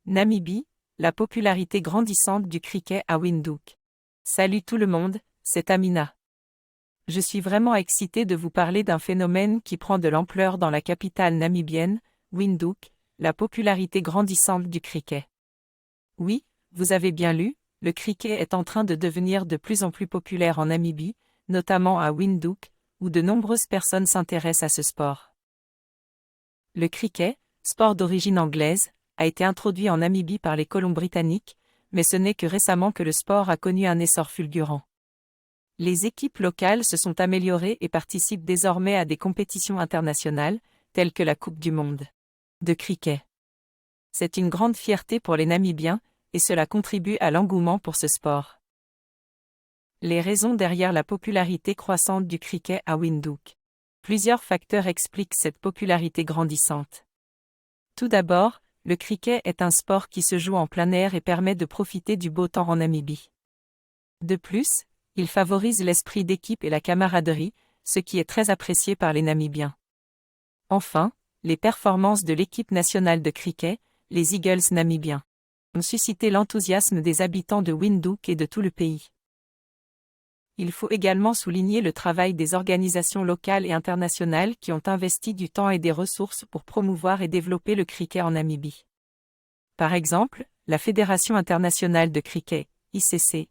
Namibie, la popularité grandissante du cricket à Windhoek. Salut tout le monde, c'est Amina. Je suis vraiment excitée de vous parler d'un phénomène qui prend de l'ampleur dans la capitale namibienne, Windhoek, la popularité grandissante du cricket. Oui, vous avez bien lu, le cricket est en train de devenir de plus en plus populaire en Namibie, notamment à Windhoek, où de nombreuses personnes s'intéressent à ce sport. Le cricket, sport d'origine anglaise, a été introduit en Namibie par les colons britanniques, mais ce n'est que récemment que le sport a connu un essor fulgurant. Les équipes locales se sont améliorées et participent désormais à des compétitions internationales, telles que la Coupe du monde de cricket. C'est une grande fierté pour les Namibiens, et cela contribue à l'engouement pour ce sport. Les raisons derrière la popularité croissante du cricket à Windhoek. Plusieurs facteurs expliquent cette popularité grandissante. Tout d'abord, le cricket est un sport qui se joue en plein air et permet de profiter du beau temps en Namibie. De plus, il favorise l'esprit d'équipe et la camaraderie, ce qui est très apprécié par les Namibiens. Enfin, les performances de l'équipe nationale de cricket, les Eagles namibiens, ont suscité l'enthousiasme des habitants de Windhoek et de tout le pays. Il faut également souligner le travail des organisations locales et internationales qui ont investi du temps et des ressources pour promouvoir et développer le cricket en Namibie. Par exemple, la Fédération internationale de cricket, ICC,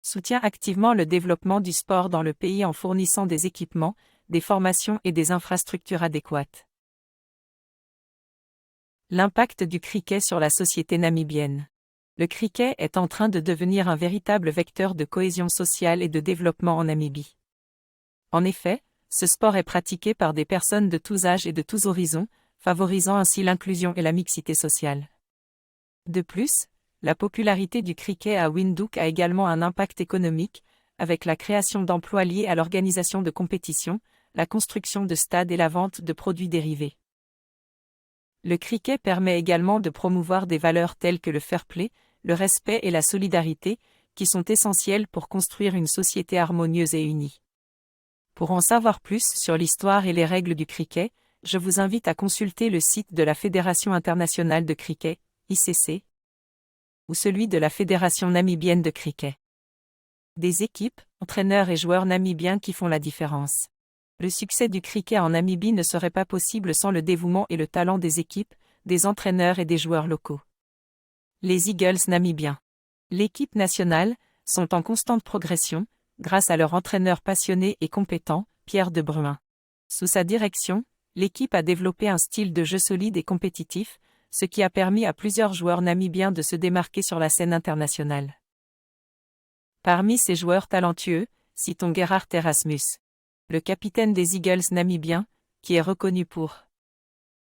soutient activement le développement du sport dans le pays en fournissant des équipements, des formations et des infrastructures adéquates. L'impact du cricket sur la société namibienne. Le cricket est en train de devenir un véritable vecteur de cohésion sociale et de développement en Namibie. En effet, ce sport est pratiqué par des personnes de tous âges et de tous horizons, favorisant ainsi l'inclusion et la mixité sociale. De plus, la popularité du cricket à Windhoek a également un impact économique, avec la création d'emplois liés à l'organisation de compétitions, la construction de stades et la vente de produits dérivés. Le cricket permet également de promouvoir des valeurs telles que le fair play, le respect et la solidarité, qui sont essentielles pour construire une société harmonieuse et unie. Pour en savoir plus sur l'histoire et les règles du cricket, je vous invite à consulter le site de la Fédération internationale de cricket, ICC, ou celui de la Fédération namibienne de cricket. Des équipes, entraîneurs et joueurs namibiens qui font la différence. Le succès du cricket en Namibie ne serait pas possible sans le dévouement et le talent des équipes, des entraîneurs et des joueurs locaux. Les Eagles namibiens. L'équipe nationale, sont en constante progression, grâce à leur entraîneur passionné et compétent, Pierre De Bruin. Sous sa direction, l'équipe a développé un style de jeu solide et compétitif, ce qui a permis à plusieurs joueurs namibiens de se démarquer sur la scène internationale. Parmi ces joueurs talentueux, citons Gerhard Erasmus, le capitaine des Eagles namibiens, qui est reconnu pour